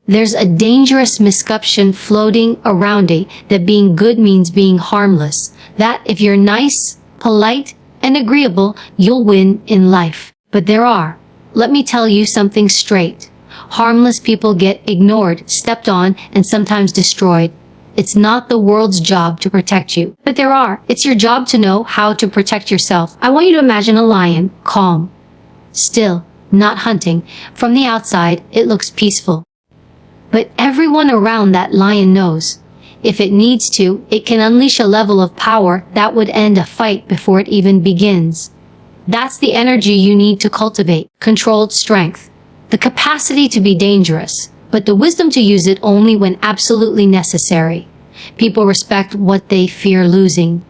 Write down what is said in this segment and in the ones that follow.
There's a dangerous misconception floating around it that being good means being harmless. That if you're nice, polite, and agreeable, you'll win in life. But let me tell you something straight. Harmless people get ignored, stepped on, and sometimes destroyed. It's not the world's job to protect you. But it's your job to know how to protect yourself. I want you to imagine a lion, calm, still, not hunting. From the outside, it looks peaceful. But everyone around that lion knows, if it needs to, it can unleash a level of power that would end a fight before it even begins. That's the energy you need to cultivate, controlled strength, the capacity to be dangerous, but the wisdom to use it only when absolutely necessary. People respect what they fear losing.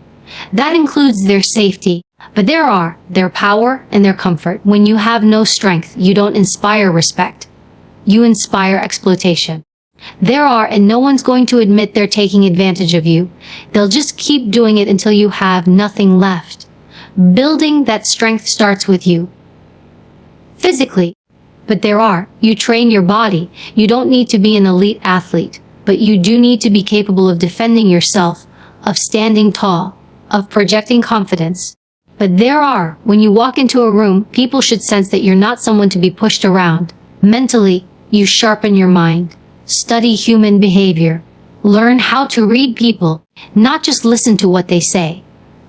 That includes their safety, but their power and their comfort. When you have no strength, you don't inspire respect. You inspire exploitation. And no one's going to admit they're taking advantage of you. They'll just keep doing it until you have nothing left. Building that strength starts with you. Physically. But you train your body. You don't need to be an elite athlete, but you do need to be capable of defending yourself, of standing tall, of projecting confidence. But when you walk into a room, people should sense that you're not someone to be pushed around. Mentally, you sharpen your mind. Study human behavior. Learn how to read people, not just listen to what they say.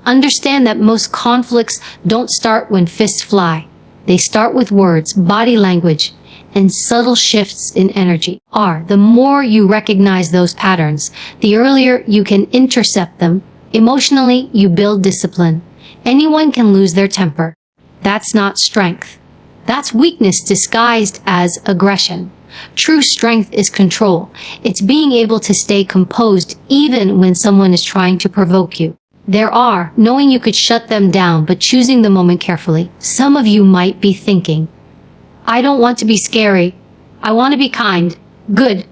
Understand that most conflicts don't start when fists fly. They start with words, body language, and subtle shifts in energy. The more you recognize those patterns, the earlier you can intercept them. Emotionally, you build discipline. Anyone can lose their temper. That's not strength. That's weakness disguised as aggression. True strength is control. It's being able to stay composed even when someone is trying to provoke you. Knowing you could shut them down but choosing the moment carefully. Some of you might be thinking, I don't want to be scary. I want to be kind. Good.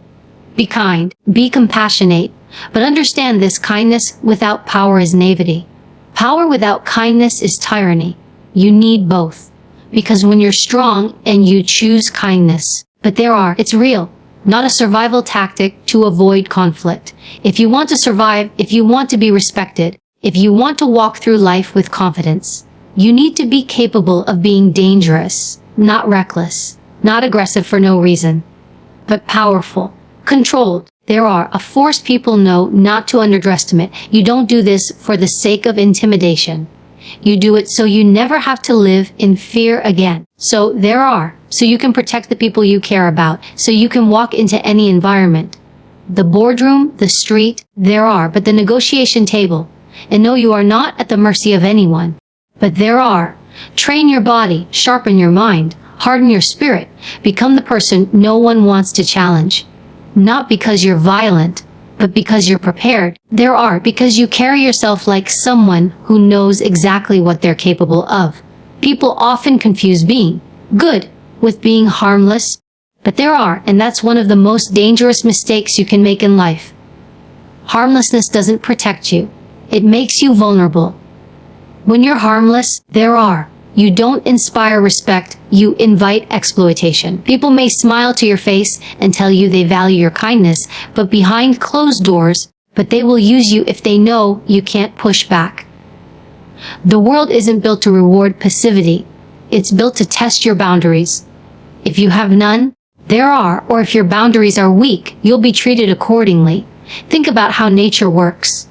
Be kind. Be compassionate. But understand this: kindness without power is naivety. Power without kindness is tyranny. You need both. Because when you're strong and you choose kindness, it's real, not a survival tactic to avoid conflict. If you want to survive, if you want to be respected, if you want to walk through life with confidence, you need to be capable of being dangerous, not reckless, not aggressive for no reason, but powerful, controlled. A force people know not to underestimate. You don't do this for the sake of intimidation. You do it so you never have to live in fear again. So you can protect the people you care about, so you can walk into any environment. The boardroom, the street, but the negotiation table. And no, you are not at the mercy of anyone. But train your body, sharpen your mind, harden your spirit, become the person no one wants to challenge. Not because you're violent, but because you're prepared. Because you carry yourself like someone who knows exactly what they're capable of. People often confuse being good with being harmless, but and that's one of the most dangerous mistakes you can make in life. Harmlessness doesn't protect you. It makes you vulnerable. When you're harmless, you don't inspire respect, you invite exploitation. People may smile to your face and tell you they value your kindness, but behind closed doors, they will use you if they know you can't push back. The world isn't built to reward passivity. It's built to test your boundaries. If you have none, or if your boundaries are weak, you'll be treated accordingly. Think about how nature works.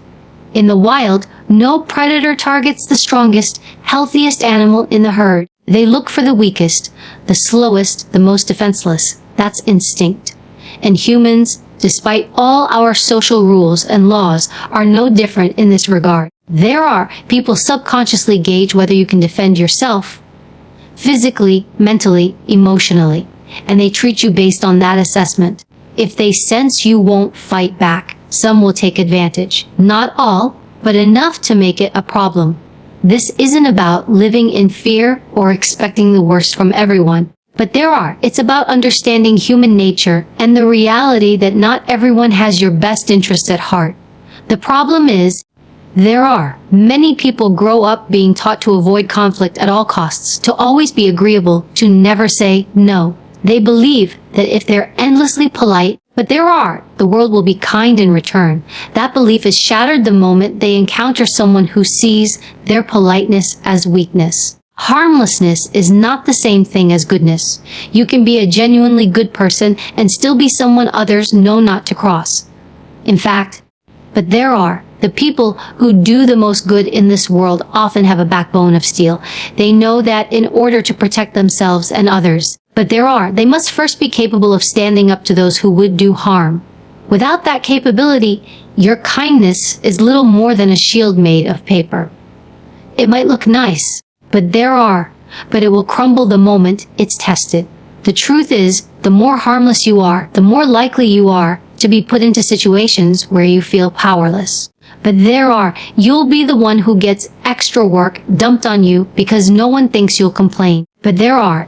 In the wild, no predator targets the strongest, healthiest animal in the herd. They look for the weakest, the slowest, the most defenseless. That's instinct. And humans, despite all our social rules and laws, are no different in this regard. People subconsciously gauge whether you can defend yourself, physically, mentally, emotionally, and they treat you based on that assessment. If they sense you won't fight back, some will take advantage. Not all, but enough to make it a problem. This isn't about living in fear or expecting the worst from everyone. But it's about understanding human nature and the reality that not everyone has your best interest at heart. The problem is, many people grow up being taught to avoid conflict at all costs, to always be agreeable, to never say no. They believe that if they're endlessly polite, but there are, the world will be kind in return. That belief is shattered the moment they encounter someone who sees their politeness as weakness. Harmlessness is not the same thing as goodness. You can be a genuinely good person and still be someone others know not to cross. In fact, but there are, the people who do the most good in this world often have a backbone of steel. They know that in order to protect themselves and others. But they must first be capable of standing up to those who would do harm. Without that capability, your kindness is little more than a shield made of paper. It might look nice, but it will crumble the moment it's tested. The truth is, the more harmless you are, the more likely you are to be put into situations where you feel powerless. But you'll be the one who gets extra work dumped on you because no one thinks you'll complain. But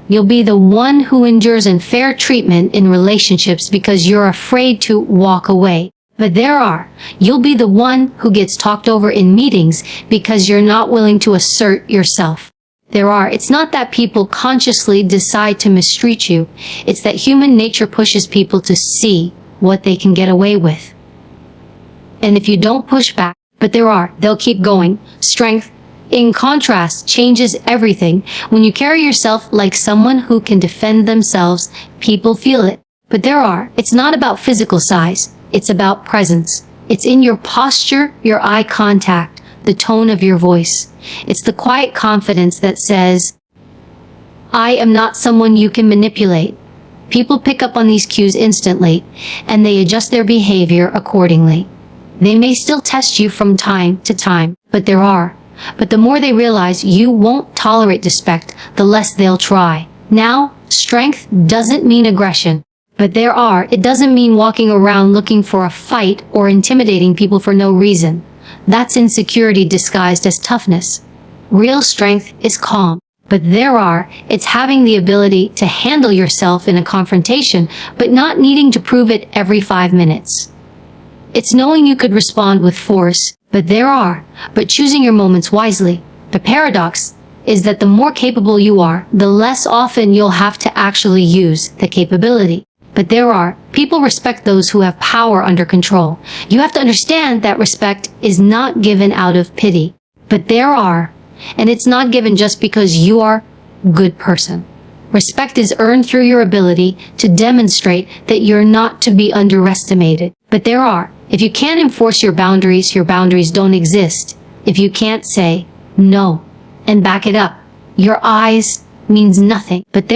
you'll be the one who endures unfair treatment in relationships because you're afraid to walk away. But you'll be the one who gets talked over in meetings because you're not willing to assert yourself. It's not that people consciously decide to mistreat you. It's that human nature pushes people to see what they can get away with. And if you don't push back, they'll keep going. Strength, in contrast, changes everything. When you carry yourself like someone who can defend themselves, people feel it. But it's not about physical size. It's about presence. It's in your posture, your eye contact, the tone of your voice. It's the quiet confidence that says, I am not someone you can manipulate. People pick up on these cues instantly, and they adjust their behavior accordingly. They may still test you from time to time, but the more they realize you won't tolerate disrespect, the less they'll try. Now, strength doesn't mean aggression, but it doesn't mean walking around looking for a fight or intimidating people for no reason. That's insecurity disguised as toughness. Real strength is calm, but it's having the ability to handle yourself in a confrontation, but not needing to prove it every 5 minutes. It's knowing you could respond with force, but choosing your moments wisely. The paradox is that the more capable you are, the less often you'll have to actually use the capability. But people respect those who have power under control. You have to understand that respect is not given out of pity. But and it's not given just because you are a good person. Respect is earned through your ability to demonstrate that you're not to be underestimated. But if you can't enforce your boundaries don't exist. If you can't say no and back it up, your eyes means nothing. But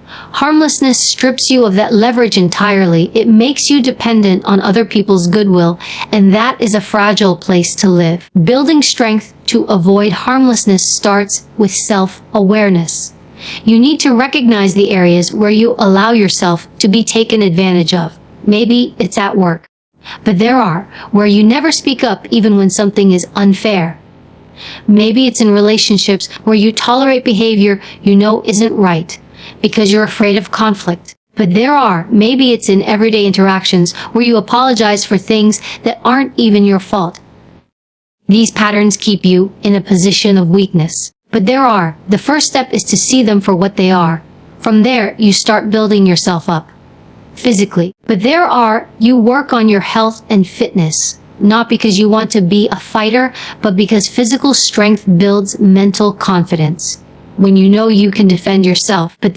harmlessness strips you of that leverage entirely. It makes you dependent on other people's goodwill, and that is a fragile place to live. Building strength to avoid harmlessness starts with self-awareness. You need to recognize the areas where you allow yourself to be taken advantage of. Maybe it's at work. But where you never speak up even when something is unfair. Maybe it's in relationships where you tolerate behavior you know isn't right because you're afraid of conflict. But maybe it's in everyday interactions where you apologize for things that aren't even your fault. These patterns keep you in a position of weakness. But the first step is to see them for what they are. From there, you start building yourself up physically. But you work on your health and fitness, not because you want to be a fighter, but because physical strength builds mental confidence. When you know you can defend yourself. But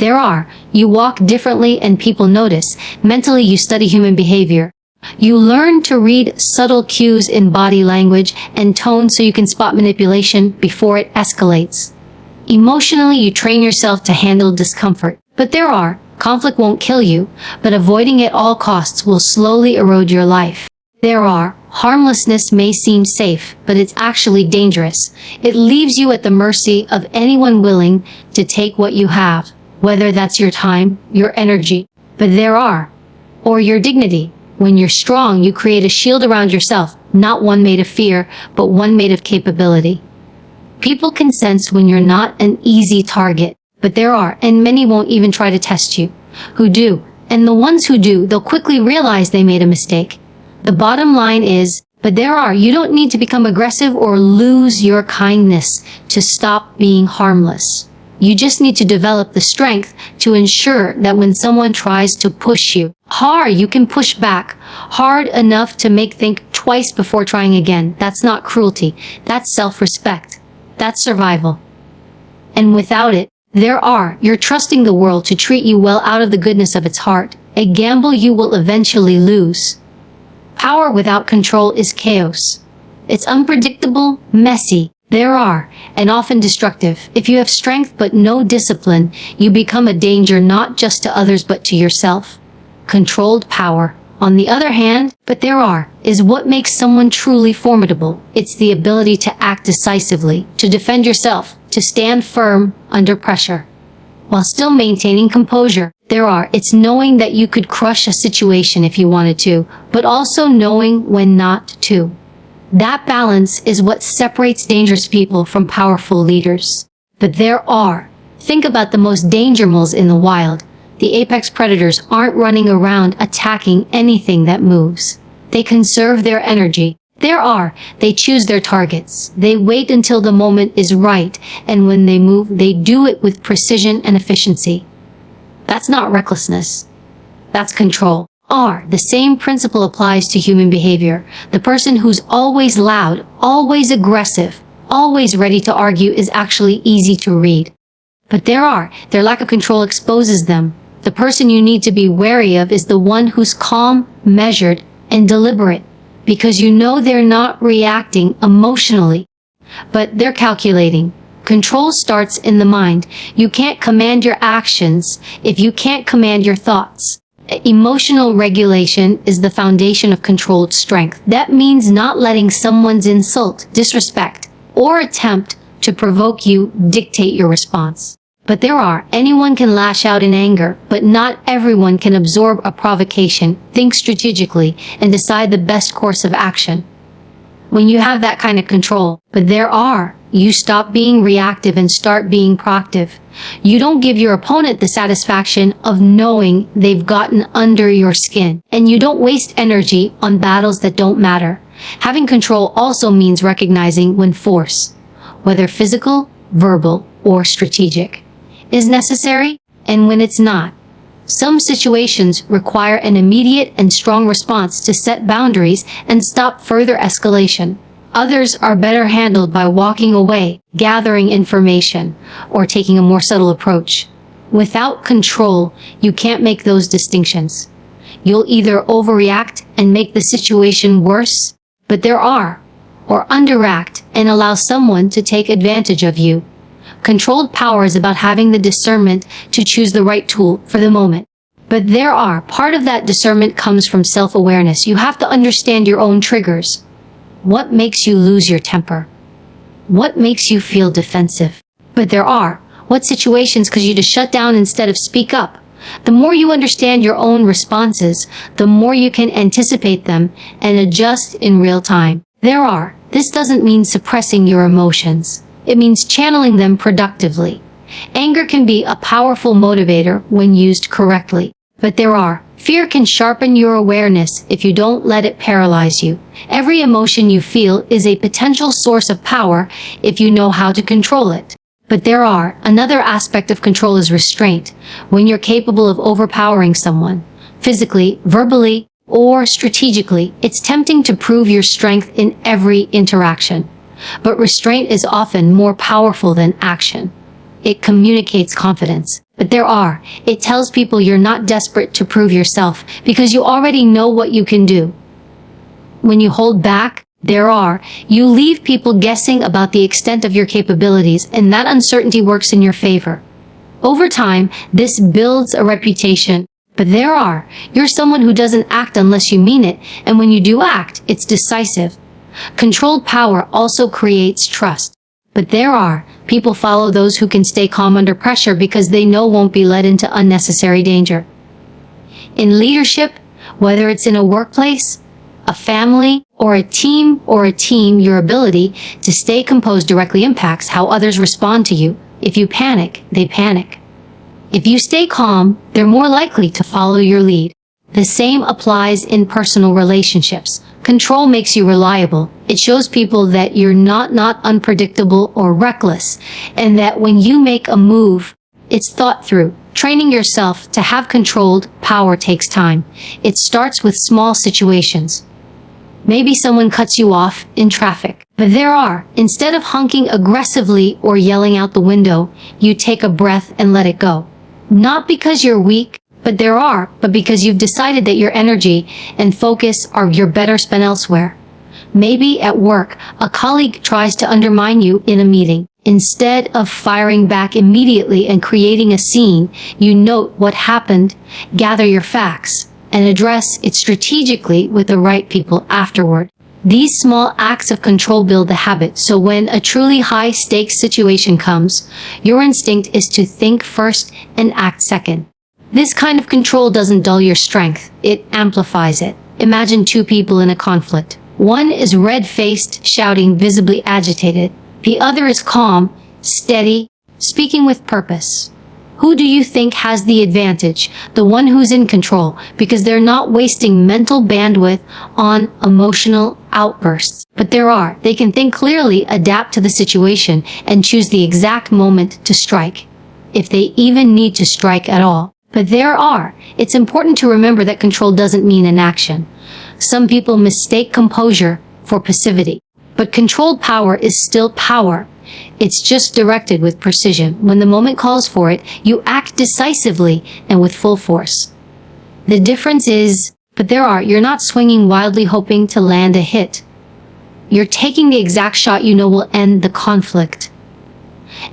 you walk differently and people notice. Mentally, you study human behavior. You learn to read subtle cues in body language and tone so you can spot manipulation before it escalates. Emotionally, you train yourself to handle discomfort. But conflict won't kill you, but avoiding at all costs will slowly erode your life. Harmlessness may seem safe, but it's actually dangerous. It leaves you at the mercy of anyone willing to take what you have, whether that's your time, your energy, or your dignity. When you're strong, you create a shield around yourself, not one made of fear, but one made of capability. People can sense when you're not an easy target, but and many won't even try to test you. Who do? And the ones who do, they'll quickly realize they made a mistake. The bottom line is, you don't need to become aggressive or lose your kindness to stop being harmless. You just need to develop the strength to ensure that when someone tries to push you hard, you can push back hard enough to make think twice before trying again. That's not cruelty. That's self-respect. That's survival. And without it, you're trusting the world to treat you well out of the goodness of its heart, a gamble you will eventually lose. Power without control is chaos. It's unpredictable, messy, and often destructive. If you have strength but no discipline, you become a danger not just to others but to yourself. Controlled power, on the other hand, is what makes someone truly formidable. It's the ability to act decisively, to defend yourself, to stand firm under pressure, while still maintaining composure. It's knowing that you could crush a situation if you wanted to, but also knowing when not to. That balance is what separates dangerous people from powerful leaders. But think about the most dangerous in the wild. The apex predators aren't running around attacking anything that moves. They conserve their energy. They choose their targets. They wait until the moment is right, and when they move, they do it with precision and efficiency. That's not recklessness. That's control. The same principle applies to human behavior. The person who's always loud, always aggressive, always ready to argue is actually easy to read. But their lack of control exposes them. The person you need to be wary of is the one who's calm, measured, and deliberate, because you know they're not reacting emotionally, but they're calculating. Control starts in the mind. You can't command your actions if you can't command your thoughts. Emotional regulation is the foundation of controlled strength. That means not letting someone's insult, disrespect, or attempt to provoke you dictate your response. But anyone can lash out in anger, but not everyone can absorb a provocation, think strategically, and decide the best course of action. When you have that kind of control, you stop being reactive and start being proactive. You don't give your opponent the satisfaction of knowing they've gotten under your skin, and you don't waste energy on battles that don't matter. Having control also means recognizing when force, whether physical, verbal, or strategic, is necessary, and when it's not. Some situations require an immediate and strong response to set boundaries and stop further escalation. Others are better handled by walking away, gathering information, or taking a more subtle approach. Without control, you can't make those distinctions. You'll either overreact and make the situation worse, or underact and allow someone to take advantage of you. Controlled power is about having the discernment to choose the right tool for the moment. But part of that discernment comes from self-awareness. You have to understand your own triggers. What makes you lose your temper? What makes you feel defensive? But what situations cause you to shut down instead of speak up? The more you understand your own responses, the more you can anticipate them and adjust in real time. This doesn't mean suppressing your emotions. It means channeling them productively. Anger can be a powerful motivator when used correctly. But fear can sharpen your awareness if you don't let it paralyze you. Every emotion you feel is a potential source of power if you know how to control it. But another aspect of control is restraint. When you're capable of overpowering someone, physically, verbally, or strategically, it's tempting to prove your strength in every interaction. But restraint is often more powerful than action. It communicates confidence. But it tells people you're not desperate to prove yourself because you already know what you can do. When you hold back, you leave people guessing about the extent of your capabilities, and that uncertainty works in your favor. Over time, this builds a reputation. But you're someone who doesn't act unless you mean it, and when you do act, it's decisive. Controlled power also creates trust. But people follow those who can stay calm under pressure because they know won't be led into unnecessary danger. In leadership, whether it's in a workplace, a family, or a team, your ability to stay composed directly impacts how others respond to you. If you panic, they panic. If you stay calm, they're more likely to follow your lead. The same applies in personal relationships. Control makes you reliable. It shows people that you're not unpredictable or reckless, and that when you make a move, it's thought through. Training yourself to have controlled power takes time. It starts with small situations. Maybe someone cuts you off in traffic. But instead of honking aggressively or yelling out the window, you take a breath and let it go. Not because you're weak, but because you've decided that your energy and focus are better spent elsewhere. Maybe at work, a colleague tries to undermine you in a meeting. Instead of firing back immediately and creating a scene, you note what happened, gather your facts, and address it strategically with the right people afterward. These small acts of control build the habit, so when a truly high-stakes situation comes, your instinct is to think first and act second. This kind of control doesn't dull your strength, it amplifies it. Imagine two people in a conflict. One is red-faced, shouting, visibly agitated. The other is calm, steady, speaking with purpose. Who do you think has the advantage? The one who's in control, because they're not wasting mental bandwidth on emotional outbursts. But they can think clearly, adapt to the situation, and choose the exact moment to strike, if they even need to strike at all. But it's important to remember that control doesn't mean inaction. Some people mistake composure for passivity. But controlled power is still power. It's just directed with precision. When the moment calls for it, you act decisively and with full force. The difference is, you're not swinging wildly hoping to land a hit. You're taking the exact shot you know will end the conflict.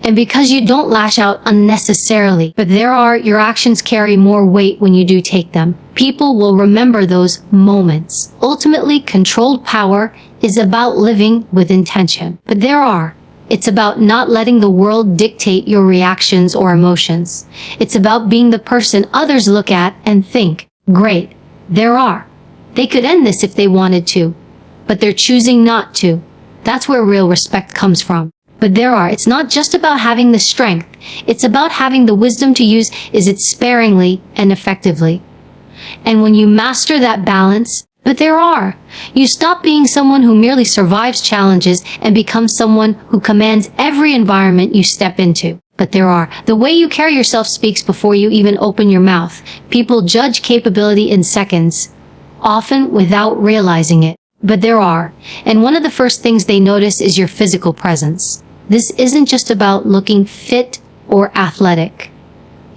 And because you don't lash out unnecessarily, your actions carry more weight when you do take them. People will remember those moments. Ultimately, controlled power is about living with intention. It's about not letting the world dictate your reactions or emotions. It's about being the person others look at and think, great, they could end this if they wanted to, but they're choosing not to. That's where real respect comes from. But it's not just about having the strength. It's about having the wisdom to use it sparingly and effectively. And when you master that balance, you stop being someone who merely survives challenges and become someone who commands every environment you step into. But the way you carry yourself speaks before you even open your mouth. People judge capability in seconds, often without realizing it. And one of the first things they notice is your physical presence. This isn't just about looking fit or athletic.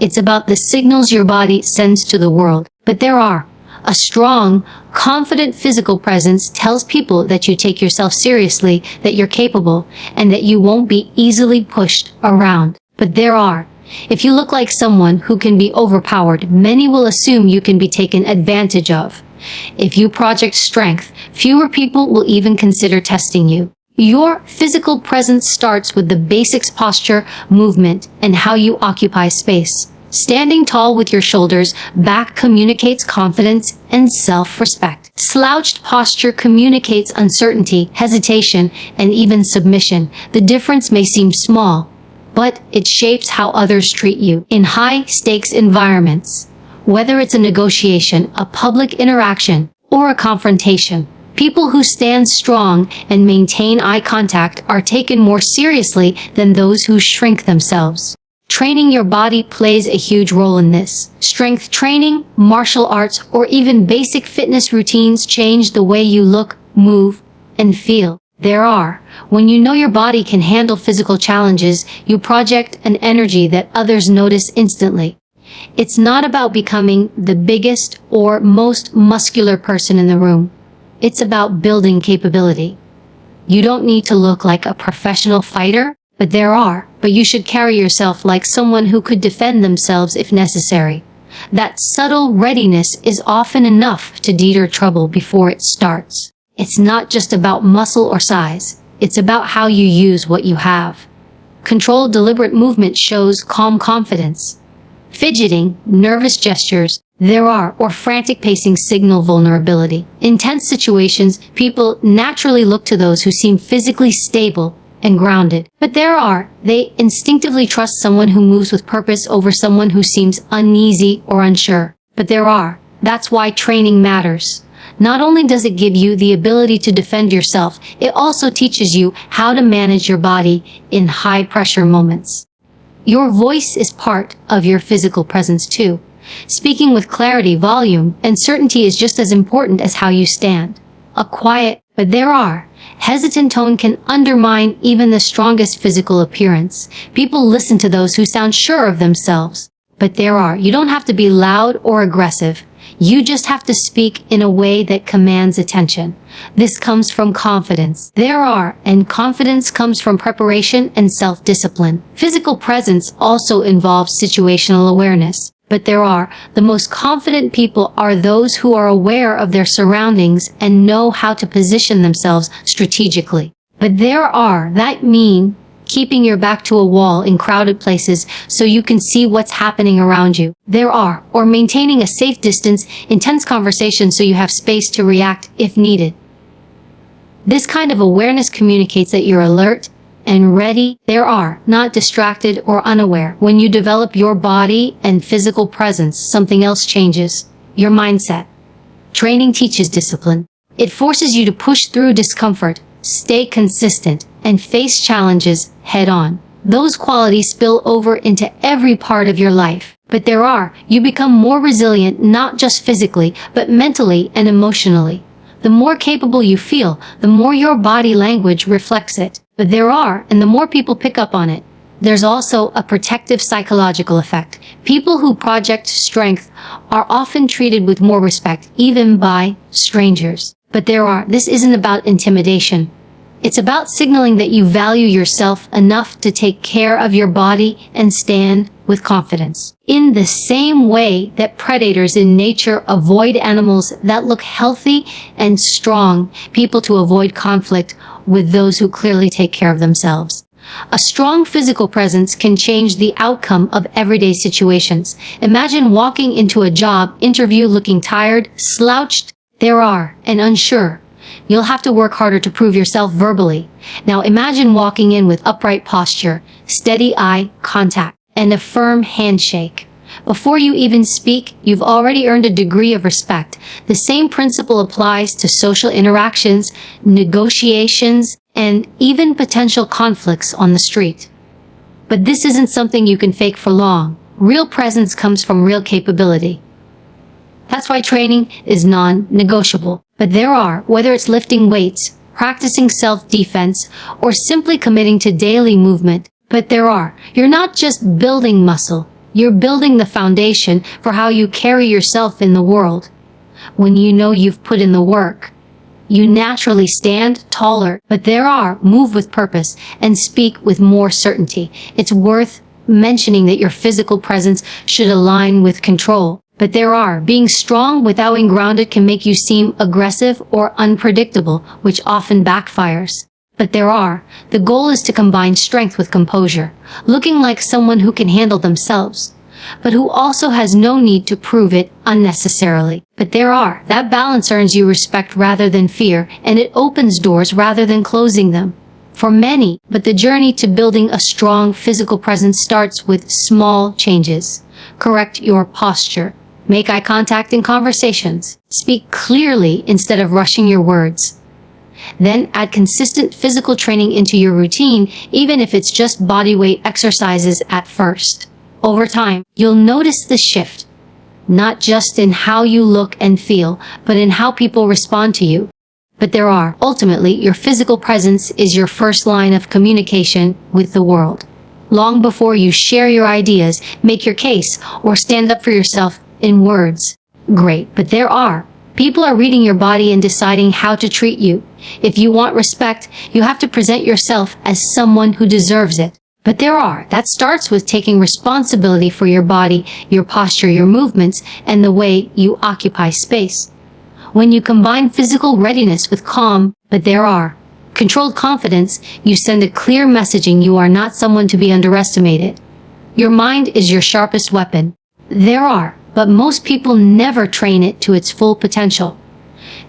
It's about the signals your body sends to the world. A strong, confident physical presence tells people that you take yourself seriously, that you're capable, and that you won't be easily pushed around. If you look like someone who can be overpowered, many will assume you can be taken advantage of. If you project strength, fewer people will even consider testing you. Your physical presence starts with the basics: posture, movement, and how you occupy space. Standing tall with your shoulders back communicates confidence and self-respect. Slouched posture communicates uncertainty, hesitation, and even submission. The difference may seem small, but it shapes how others treat you. In high-stakes environments, whether it's a negotiation, a public interaction, or a confrontation, people who stand strong and maintain eye contact are taken more seriously than those who shrink themselves. Training your body plays a huge role in this. Strength training, martial arts, or even basic fitness routines change the way you look, move, and feel. When you know your body can handle physical challenges, you project an energy that others notice instantly. It's not about becoming the biggest or most muscular person in the room. It's about building capability. You don't need to look like a professional fighter, but you should carry yourself like someone who could defend themselves if necessary. That subtle readiness is often enough to deter trouble before it starts. It's not just about muscle or size. It's about how you use what you have. Controlled, deliberate movement shows calm confidence. Fidgeting, nervous gestures, or frantic pacing signal vulnerability. In tense situations, people naturally look to those who seem physically stable and grounded. But they instinctively trust someone who moves with purpose over someone who seems uneasy or unsure. That's why training matters. Not only does it give you the ability to defend yourself, it also teaches you how to manage your body in high-pressure moments. Your voice is part of your physical presence too. Speaking with clarity, volume, and certainty is just as important as how you stand. A quiet, but there are, hesitant tone can undermine even the strongest physical appearance. People listen to those who sound sure of themselves. But there are, you don't have to be loud or aggressive. You just have to speak in a way that commands attention. This comes from confidence. And confidence comes from preparation and self-discipline. Physical presence also involves situational awareness. But the most confident people are those who are aware of their surroundings and know how to position themselves strategically. But that mean keeping your back to a wall in crowded places so you can see what's happening around you. Or maintaining a safe distance in tense conversations so you have space to react if needed. This kind of awareness communicates that you're alert and ready. Not distracted or unaware. When you develop your body and physical presence, something else changes. Your mindset. Training teaches discipline. It forces you to push through discomfort, stay consistent, and face challenges head-on. Those qualities spill over into every part of your life. But you become more resilient not just physically, but mentally and emotionally. The more capable you feel, the more your body language reflects it. But and the more people pick up on it. There's also a protective psychological effect. People who project strength are often treated with more respect, even by strangers. But this isn't about intimidation. It's about signaling that you value yourself enough to take care of your body and stand with confidence. In the same way that predators in nature avoid animals that look healthy and strong, people to avoid conflict with those who clearly take care of themselves. A strong physical presence can change the outcome of everyday situations. Imagine walking into a job interview looking tired, slouched, and unsure. You'll have to work harder to prove yourself verbally. Now imagine walking in with upright posture, steady eye contact, and a firm handshake. Before you even speak, you've already earned a degree of respect. The same principle applies to social interactions, negotiations, and even potential conflicts on the street. But this isn't something you can fake for long. Real presence comes from real capability. That's why training is non-negotiable. But whether it's lifting weights, practicing self-defense, or simply committing to daily movement, you're not just building muscle, you're building the foundation for how you carry yourself in the world. When you know you've put in the work, you naturally stand taller, but move with purpose and speak with more certainty. It's worth mentioning that your physical presence should align with control. But being strong without being grounded can make you seem aggressive or unpredictable, which often backfires. But the goal is to combine strength with composure, looking like someone who can handle themselves, but who also has no need to prove it unnecessarily. But that balance earns you respect rather than fear, and it opens doors rather than closing them. For many, but the journey to building a strong physical presence starts with small changes. Correct your posture. Make eye contact in conversations. Speak clearly instead of rushing your words. Then add consistent physical training into your routine, even if it's just body weight exercises at first. Over time, you'll notice the shift, not just in how you look and feel, but in how people respond to you. But ultimately, your physical presence is your first line of communication with the world. Long before you share your ideas, make your case, or stand up for yourself in words. Great, but people are reading your body and deciding how to treat you. If you want respect, you have to present yourself as someone who deserves it. But that starts with taking responsibility for your body, your posture, your movements, and the way you occupy space. When you combine physical readiness with calm, controlled confidence, you send a clear messaging you are not someone to be underestimated. Your mind is your sharpest weapon. But most people never train it to its full potential.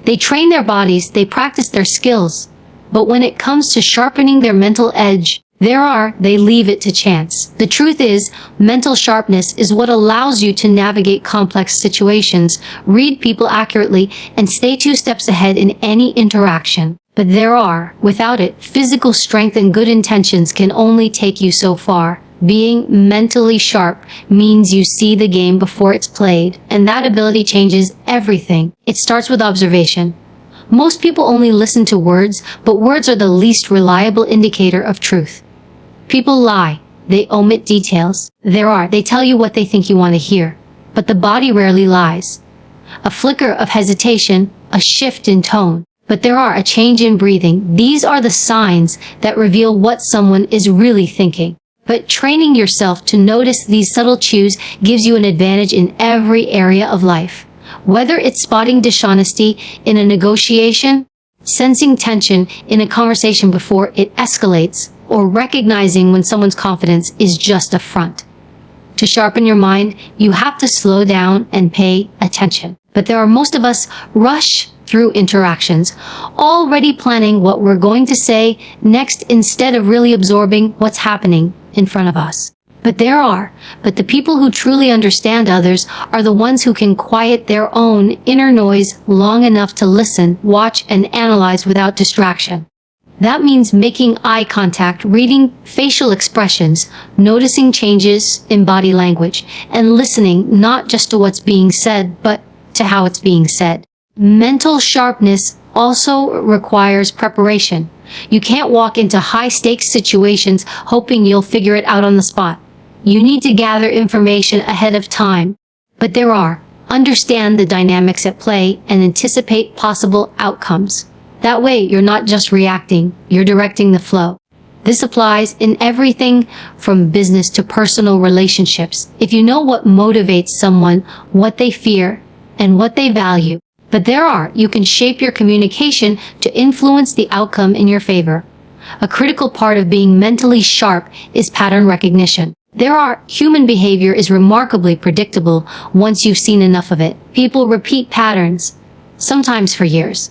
They train their bodies, they practice their skills, but when it comes to sharpening their mental edge, There are, they leave it to chance. The truth is, mental sharpness is what allows you to navigate complex situations, read people accurately, and stay 2 steps ahead in any interaction. But there are, without it, physical strength and good intentions can only take you so far. Being mentally sharp means you see the game before it's played, and that ability changes everything. It starts with observation. Most people only listen to words, but words are the least reliable indicator of truth. People lie. They omit details. They tell you what they think you want to hear. But the body rarely lies. A flicker of hesitation, a shift in tone. But a change in breathing. These are the signs that reveal what someone is really thinking. But training yourself to notice these subtle cues gives you an advantage in every area of life. Whether it's spotting dishonesty in a negotiation, sensing tension in a conversation before it escalates, or recognizing when someone's confidence is just a front. To sharpen your mind, you have to slow down and pay attention. But most of us rush through interactions, already planning what we're going to say next instead of really absorbing what's happening in front of us. But the people who truly understand others are the ones who can quiet their own inner noise long enough to listen, watch, and analyze without distraction. That means making eye contact, reading facial expressions, noticing changes in body language, and listening not just to what's being said, but to how it's being said. Mental sharpness also requires preparation. You can't walk into high-stakes situations hoping you'll figure it out on the spot. You need to gather information ahead of time. But understand the dynamics at play and anticipate possible outcomes. That way, you're not just reacting, you're directing the flow. This applies in everything from business to personal relationships. If you know what motivates someone, what they fear, and what they value. But you can shape your communication to influence the outcome in your favor. A critical part of being mentally sharp is pattern recognition. Human behavior is remarkably predictable once you've seen enough of it. People repeat patterns, sometimes for years,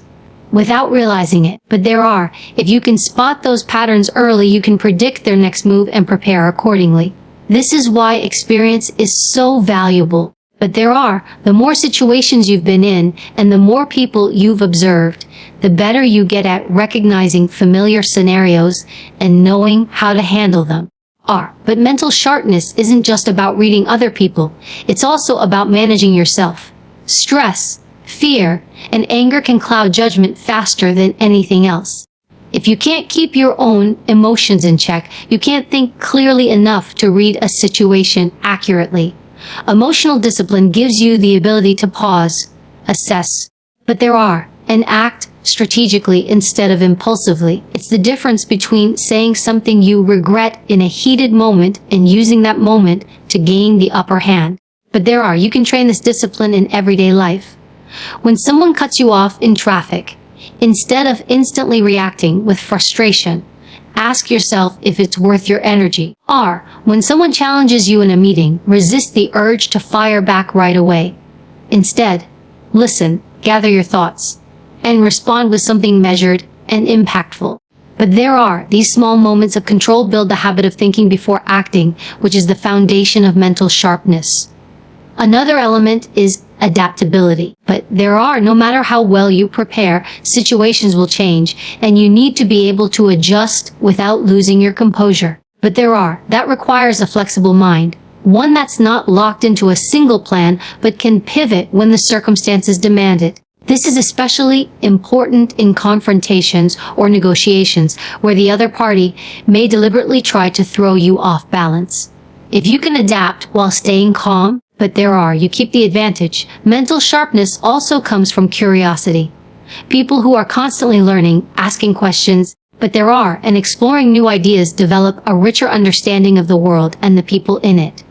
without realizing it. But if you can spot those patterns early, you can predict their next move and prepare accordingly. This is why experience is so valuable. But the more situations you've been in and the more people you've observed, the better you get at recognizing familiar scenarios and knowing how to handle them. But mental sharpness isn't just about reading other people. It's also about managing yourself. Stress, fear, and anger can cloud judgment faster than anything else. If you can't keep your own emotions in check, you can't think clearly enough to read a situation accurately. Emotional discipline gives you the ability to pause, assess, and act strategically instead of impulsively. It's the difference between saying something you regret in a heated moment and using that moment to gain the upper hand. But you can train this discipline in everyday life. When someone cuts you off in traffic, instead of instantly reacting with frustration, ask yourself if it's worth your energy. When someone challenges you in a meeting, resist the urge to fire back right away. Instead, listen, gather your thoughts, and respond with something measured and impactful. But these small moments of control build the habit of thinking before acting, which is the foundation of mental sharpness. Another element is adaptability. But no matter how well you prepare, situations will change, and you need to be able to adjust without losing your composure. But that requires a flexible mind, one that's not locked into a single plan, but can pivot when the circumstances demand it. This is especially important in confrontations or negotiations, where the other party may deliberately try to throw you off balance. If you can adapt while staying calm, but you keep the advantage. Mental sharpness also comes from curiosity. People who are constantly learning, asking questions, and exploring new ideas develop a richer understanding of the world and the people in it.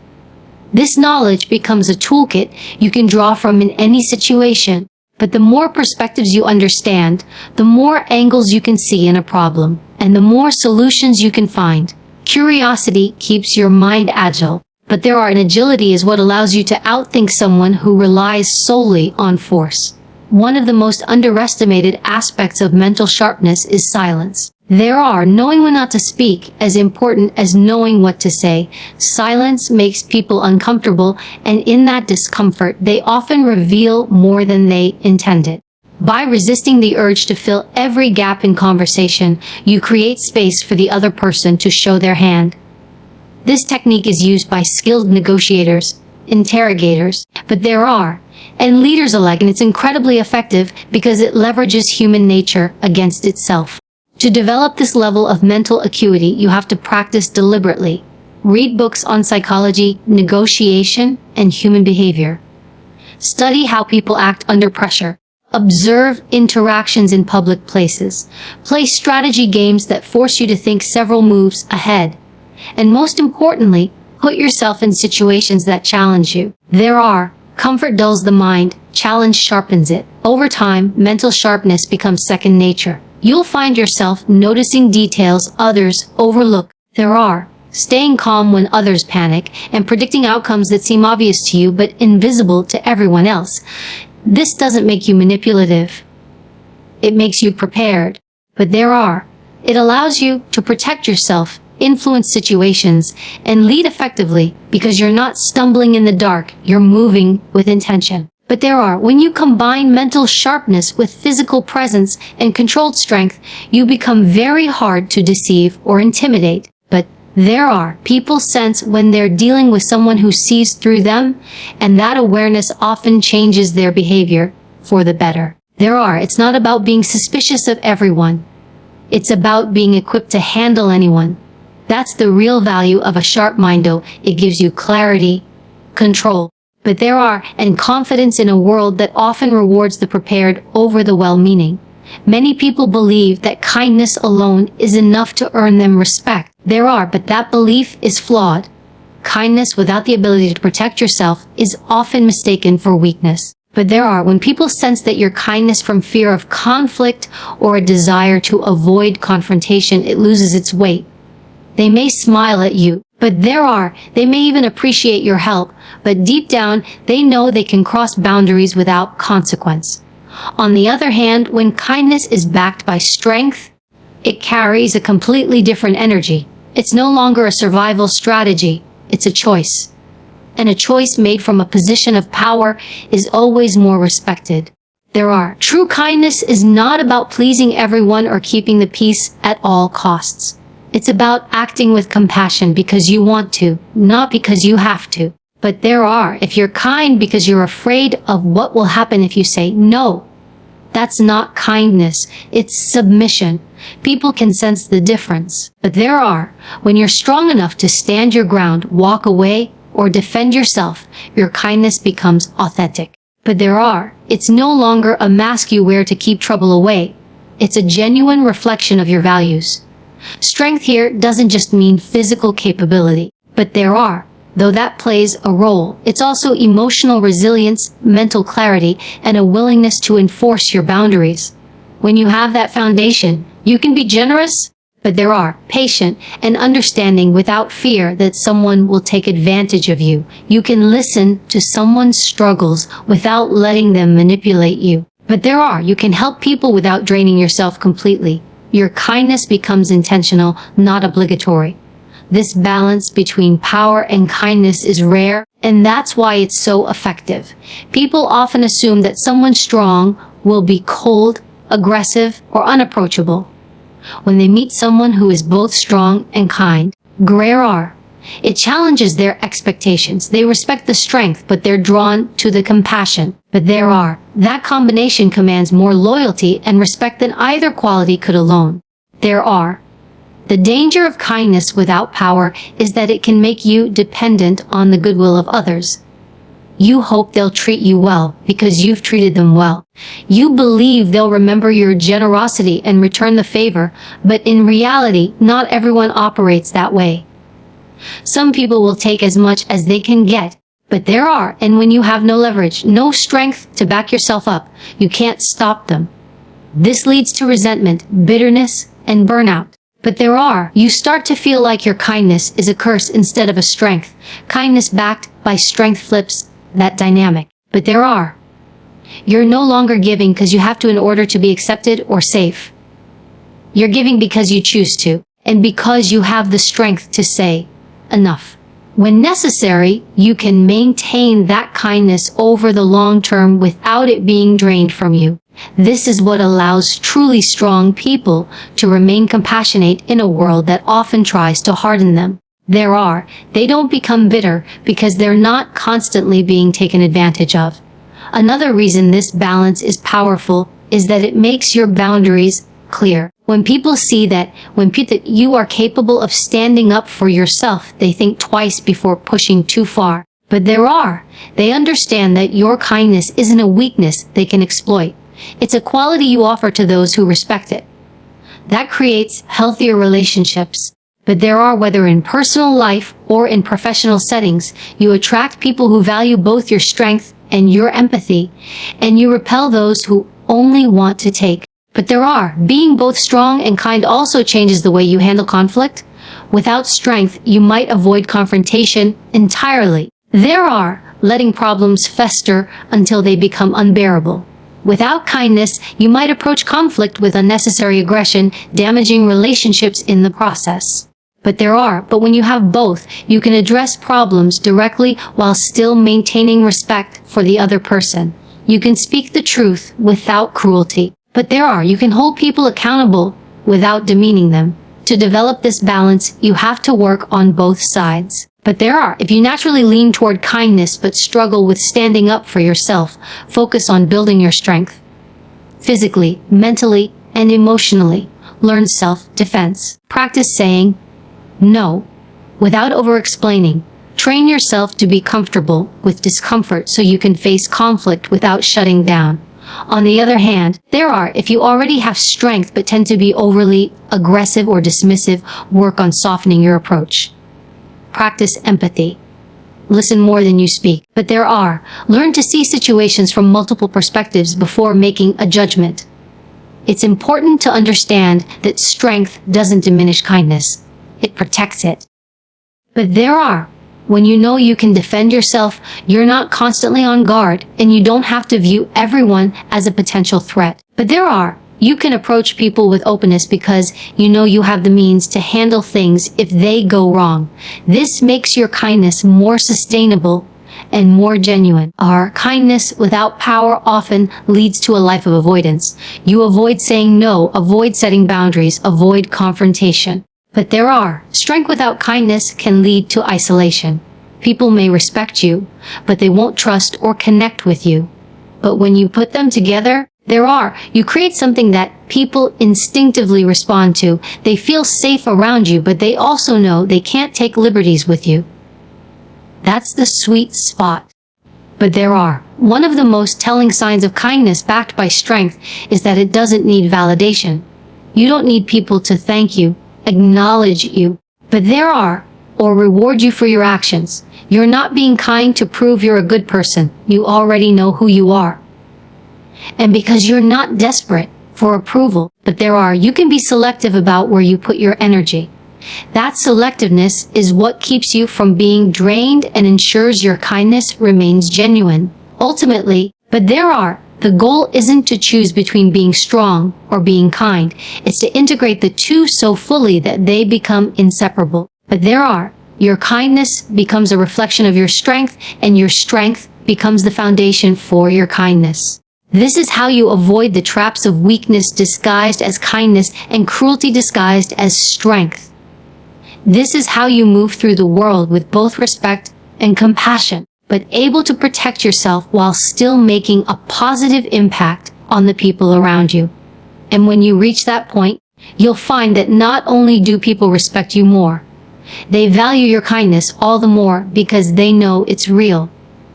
This knowledge becomes a toolkit you can draw from in any situation. But the more perspectives you understand, the more angles you can see in a problem, and the more solutions you can find. Curiosity keeps your mind agile. But an agility is what allows you to outthink someone who relies solely on force. One of the most underestimated aspects of mental sharpness is silence. There are knowing when not to speak as important as knowing what to say. Silence makes people uncomfortable, and in that discomfort, they often reveal more than they intended. By resisting the urge to fill every gap in conversation, you create space for the other person to show their hand. This technique is used by skilled negotiators, interrogators, and leaders alike, and it's incredibly effective because it leverages human nature against itself. To develop this level of mental acuity, you have to practice deliberately. Read books on psychology, negotiation, and human behavior. Study how people act under pressure. Observe interactions in public places. Play strategy games that force you to think several moves ahead. And most importantly, put yourself in situations that challenge you. Comfort dulls the mind, challenge sharpens it. Over time, mental sharpness becomes second nature. You'll find yourself noticing details others overlook. Staying calm when others panic, and predicting outcomes that seem obvious to you but invisible to everyone else. This doesn't make you manipulative. It makes you prepared. But it allows you to protect yourself, influence situations, and lead effectively because you're not stumbling in the dark, you're moving with intention. But when you combine mental sharpness with physical presence and controlled strength, you become very hard to deceive or intimidate. But people sense when they're dealing with someone who sees through them, and that awareness often changes their behavior for the better. It's not about being suspicious of everyone. It's about being equipped to handle anyone. That's the real value of a sharp mind, though. It gives you clarity, control. But and confidence in a world that often rewards the prepared over the well-meaning. Many people believe that kindness alone is enough to earn them respect. But that belief is flawed. Kindness without the ability to protect yourself is often mistaken for weakness. But when people sense that your kindness from fear of conflict or a desire to avoid confrontation, it loses its weight. They may smile at you, but they may even appreciate your help, but deep down, they know they can cross boundaries without consequence. On the other hand, when kindness is backed by strength, it carries a completely different energy. It's no longer a survival strategy, it's a choice. And a choice made from a position of power is always more respected. True kindness is not about pleasing everyone or keeping the peace at all costs. It's about acting with compassion because you want to, not because you have to. But if you're kind because you're afraid of what will happen if you say no, that's not kindness, it's submission. People can sense the difference. But when you're strong enough to stand your ground, walk away, or defend yourself, your kindness becomes authentic. But it's no longer a mask you wear to keep trouble away. It's a genuine reflection of your values. Strength here doesn't just mean physical capability, but though that plays a role, it's also emotional resilience, mental clarity, and a willingness to enforce your boundaries. When you have that foundation, you can be generous, but patient and understanding without fear that someone will take advantage of you. You can listen to someone's struggles without letting them manipulate you. But you can help people without draining yourself completely. Your kindness becomes intentional, not obligatory. This balance between power and kindness is rare, and that's why it's so effective. People often assume that someone strong will be cold, aggressive, or unapproachable. When they meet someone who is both strong and kind, it challenges their expectations. They respect the strength, but they're drawn to the compassion. But that combination commands more loyalty and respect than either quality could alone. The danger of kindness without power is that it can make you dependent on the goodwill of others. You hope they'll treat you well because you've treated them well. You believe they'll remember your generosity and return the favor, but in reality, not everyone operates that way. Some people will take as much as they can get, but and when you have no leverage, no strength to back yourself up, you can't stop them. This leads to resentment, bitterness, and burnout. But you start to feel like your kindness is a curse instead of a strength. Kindness backed by strength flips that dynamic. But you're no longer giving because you have to in order to be accepted or safe. You're giving because you choose to, and because you have the strength to say, enough. When necessary, you can maintain that kindness over the long term without it being drained from you. This is what allows truly strong people to remain compassionate in a world that often tries to harden them. They don't become bitter because they're not constantly being taken advantage of. Another reason this balance is powerful is that it makes your boundaries clear. When people see that you are capable of standing up for yourself, they think twice before pushing too far. But they understand that your kindness isn't a weakness they can exploit. It's a quality you offer to those who respect it. That creates healthier relationships. But whether in personal life or in professional settings, you attract people who value both your strength and your empathy, and you repel those who only want to take. But being both strong and kind also changes the way you handle conflict. Without strength, you might avoid confrontation entirely. Letting problems fester until they become unbearable. Without kindness, you might approach conflict with unnecessary aggression, damaging relationships in the process. But when you have both, you can address problems directly while still maintaining respect for the other person. You can speak the truth without cruelty. But you can hold people accountable without demeaning them. To develop this balance, you have to work on both sides. But if you naturally lean toward kindness but struggle with standing up for yourself, focus on building your strength. Physically, mentally, and emotionally. Learn self-defense. Practice saying no without over-explaining. Train yourself to be comfortable with discomfort so you can face conflict without shutting down. On the other hand, if you already have strength but tend to be overly aggressive or dismissive, work on softening your approach. Practice empathy. Listen more than you speak. But learn to see situations from multiple perspectives before making a judgment. It's important to understand that strength doesn't diminish kindness. It protects it. But when you know you can defend yourself, you're not constantly on guard, and you don't have to view everyone as a potential threat. But you can approach people with openness because you know you have the means to handle things if they go wrong. This makes your kindness more sustainable and more genuine. Our kindness without power often leads to a life of avoidance. You avoid saying no, avoid setting boundaries, avoid confrontation. But strength without kindness can lead to isolation. People may respect you, but they won't trust or connect with you. But when you put them together, you create something that people instinctively respond to. They feel safe around you, but they also know they can't take liberties with you. That's the sweet spot. But one of the most telling signs of kindness backed by strength is that it doesn't need validation. You don't need people to thank you, acknowledge you, or reward you for your actions. You're not being kind to prove you're a good person. You already know who you are. And because you're not desperate for approval, but you can be selective about where you put your energy. That selectiveness is what keeps you from being drained and ensures your kindness remains genuine. Ultimately, the goal isn't to choose between being strong or being kind. It's to integrate the two so fully that they become inseparable. But your kindness becomes a reflection of your strength, and your strength becomes the foundation for your kindness. This is how you avoid the traps of weakness disguised as kindness and cruelty disguised as strength. This is how you move through the world with both respect and compassion, but able to protect yourself while still making a positive impact on the people around you. And when you reach that point, you'll find that not only do people respect you more, they value your kindness all the more because they know it's real.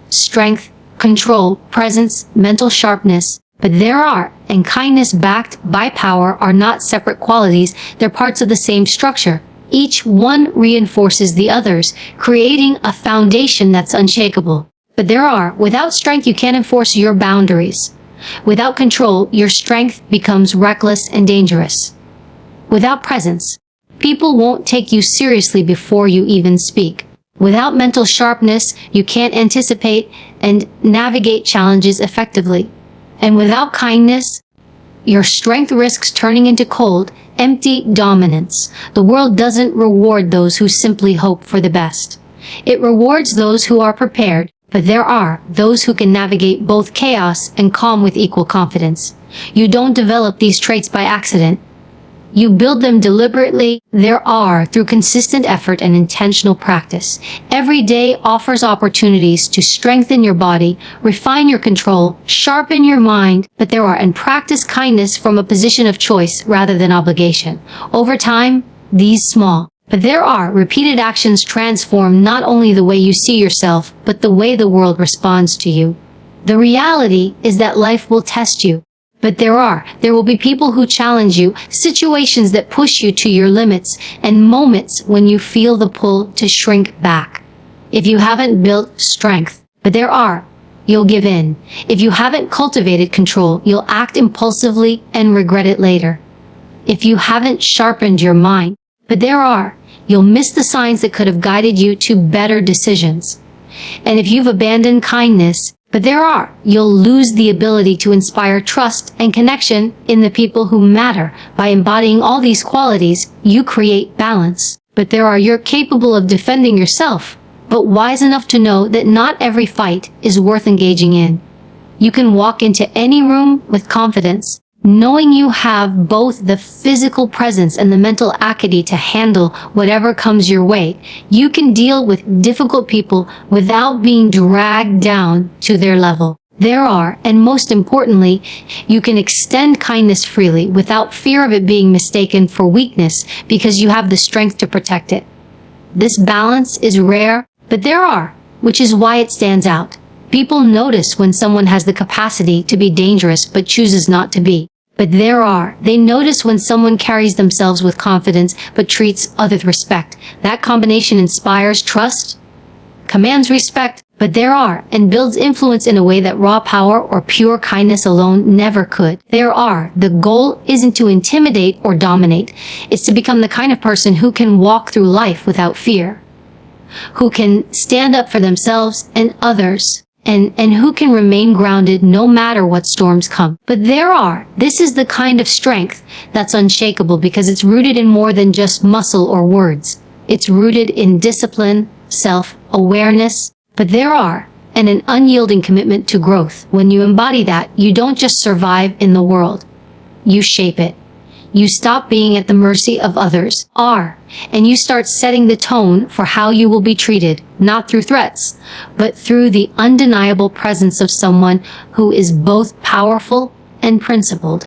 Strength, control, presence, mental sharpness. But and kindness backed by power are not separate qualities, they're parts of the same structure. Each one reinforces the others, creating a foundation that's unshakable. But without strength you can't enforce your boundaries. Without control, your strength becomes reckless and dangerous. Without presence, people won't take you seriously before you even speak. Without mental sharpness, you can't anticipate and navigate challenges effectively. And without kindness, your strength risks turning into cold empty dominance. The world doesn't reward those who simply hope for the best. It rewards those who are prepared, but there are those who can navigate both chaos and calm with equal confidence. You don't develop these traits by accident. You build them deliberately. There are through consistent effort and intentional practice. Every day offers opportunities to strengthen your body, refine your control, sharpen your mind, but there are and practice kindness from a position of choice rather than obligation. Over time, these small, but there are repeated actions transform not only the way you see yourself, but the way the world responds to you. The reality is that life will test you. But there will be people who challenge you, situations that push you to your limits, and moments when you feel the pull to shrink back. If you haven't built strength, you'll give in. If you haven't cultivated control, you'll act impulsively and regret it later. If you haven't sharpened your mind, you'll miss the signs that could have guided you to better decisions. And if you've abandoned kindness, you'll lose the ability to inspire trust and connection in the people who matter. By embodying all these qualities, you create balance. You're capable of defending yourself, but wise enough to know that not every fight is worth engaging in. You can walk into any room with confidence, knowing you have both the physical presence and the mental acuity to handle whatever comes your way. You can deal with difficult people without being dragged down to their level. And most importantly, you can extend kindness freely without fear of it being mistaken for weakness because you have the strength to protect it. This balance is rare, which is why it stands out. People notice when someone has the capacity to be dangerous but chooses not to be. They notice when someone carries themselves with confidence but treats others with respect. That combination inspires trust, commands respect, and builds influence in a way that raw power or pure kindness alone never could. The goal isn't to intimidate or dominate. It's to become the kind of person who can walk through life without fear, who can stand up for themselves and others, and who can remain grounded no matter what storms come. This is the kind of strength that's unshakable because it's rooted in more than just muscle or words. It's rooted in discipline, self-awareness, and an unyielding commitment to growth. When you embody that, you don't just survive in the world. You shape it. You stop being at the mercy of others, and you start setting the tone for how you will be treated, not through threats, but through the undeniable presence of someone who is both powerful and principled.